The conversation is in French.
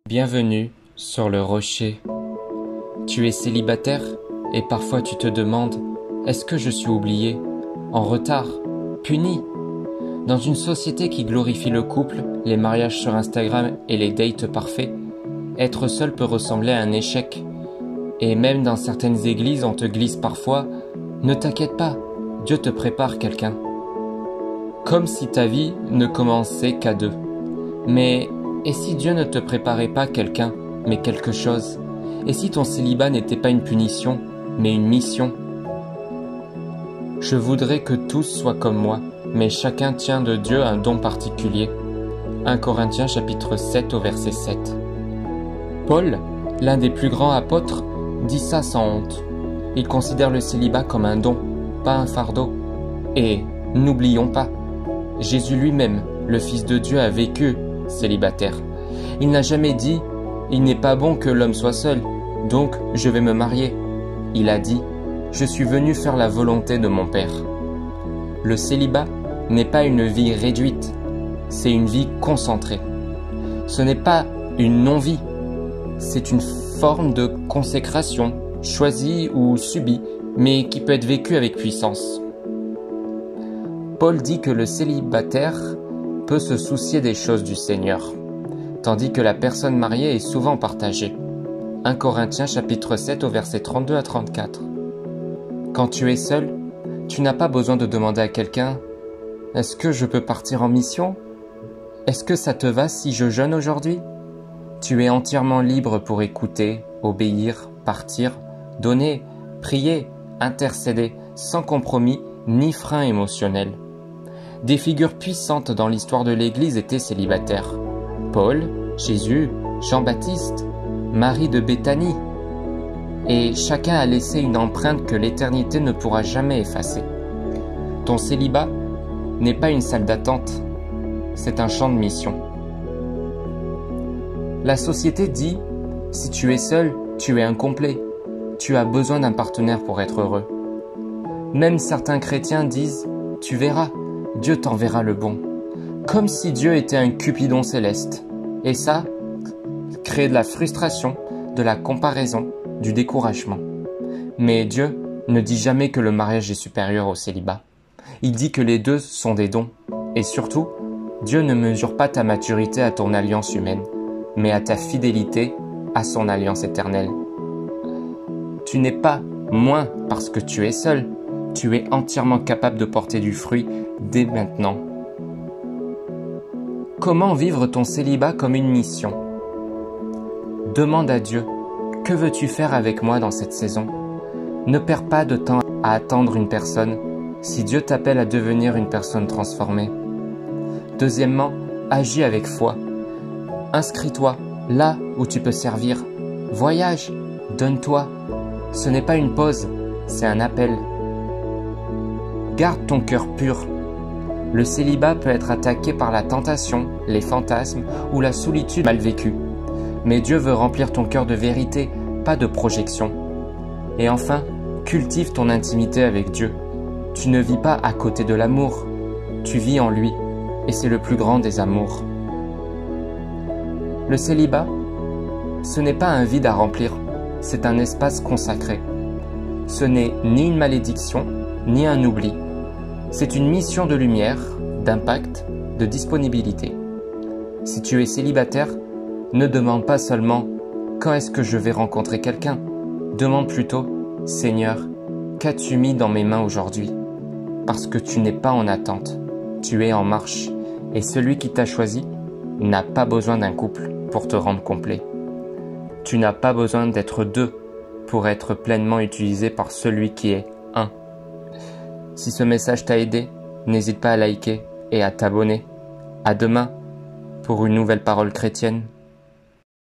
Bienvenue sur le rocher. Tu es célibataire et parfois tu te demandes « Est-ce que je suis oublié, en retard, puni ?» Dans une société qui glorifie le couple, les mariages sur Instagram et les dates parfaits, être seul peut ressembler à un échec. Et même dans certaines églises, on te glisse parfois « Ne t'inquiète pas, Dieu te prépare quelqu'un ». Comme si ta vie ne commençait qu'à deux. Mais et si Dieu ne te préparait pas quelqu'un, mais quelque chose? Et si ton célibat n'était pas une punition, mais une mission? Je voudrais que tous soient comme moi, mais chacun tient de Dieu un don particulier. 1 Corinthiens chapitre 7 au verset 7. Paul, l'un des plus grands apôtres, dit ça sans honte. Il considère le célibat comme un don, pas un fardeau. Et n'oublions pas, Jésus lui-même, le Fils de Dieu, a vécu célibataire. Il n'a jamais dit « Il n'est pas bon que l'homme soit seul, donc je vais me marier ». Il a dit « Je suis venu faire la volonté de mon Père ». Le célibat n'est pas une vie réduite, c'est une vie concentrée. Ce n'est pas une non-vie, c'est une forme de consécration, choisie ou subie, mais qui peut être vécue avec puissance. Paul dit que le célibataire peut se soucier des choses du Seigneur, tandis que la personne mariée est souvent partagée. 1 Corinthiens chapitre 7 au verset 32 à 34. Quand tu es seul, tu n'as pas besoin de demander à quelqu'un « Est-ce que je peux partir en mission? Est-ce que ça te va si je jeûne aujourd'hui ?» Tu es entièrement libre pour écouter, obéir, partir, donner, prier, intercéder, sans compromis ni frein émotionnel. Des figures puissantes dans l'histoire de l'Église étaient célibataires. Paul, Jésus, Jean-Baptiste, Marie de Béthanie. Et chacun a laissé une empreinte que l'éternité ne pourra jamais effacer. Ton célibat n'est pas une salle d'attente, c'est un champ de mission. La société dit, si tu es seul, tu es incomplet, tu as besoin d'un partenaire pour être heureux. Même certains chrétiens disent, tu verras, Dieu t'enverra le bon. Comme si Dieu était un Cupidon céleste. Et ça crée de la frustration, de la comparaison, du découragement. Mais Dieu ne dit jamais que le mariage est supérieur au célibat. Il dit que les deux sont des dons. Et surtout, Dieu ne mesure pas ta maturité à ton alliance humaine, mais à ta fidélité à son alliance éternelle. Tu n'es pas moins parce que tu es seul. Tu es entièrement capable de porter du fruit dès maintenant. Comment vivre ton célibat comme une mission? Demande à Dieu, que veux-tu faire avec moi dans cette saison? Ne perds pas de temps à attendre une personne si Dieu t'appelle à devenir une personne transformée. Deuxièmement, agis avec foi. Inscris-toi là où tu peux servir. Voyage, donne-toi. Ce n'est pas une pause, c'est un appel. Garde ton cœur pur. Le célibat peut être attaqué par la tentation, les fantasmes ou la solitude mal vécue. Mais Dieu veut remplir ton cœur de vérité, pas de projection. Et enfin, cultive ton intimité avec Dieu. Tu ne vis pas à côté de l'amour, tu vis en lui, et c'est le plus grand des amours. Le célibat, ce n'est pas un vide à remplir, c'est un espace consacré. Ce n'est ni une malédiction, ni un oubli. C'est une mission de lumière, d'impact, de disponibilité. Si tu es célibataire, ne demande pas seulement « Quand est-ce que je vais rencontrer quelqu'un ?» Demande plutôt « Seigneur, qu'as-tu mis dans mes mains aujourd'hui ?» Parce que tu n'es pas en attente, tu es en marche. Et celui qui t'a choisi n'a pas besoin d'un couple pour te rendre complet. Tu n'as pas besoin d'être deux pour être pleinement utilisé par celui qui est un. Si ce message t'a aidé, n'hésite pas à liker et à t'abonner. À demain pour une nouvelle parole chrétienne.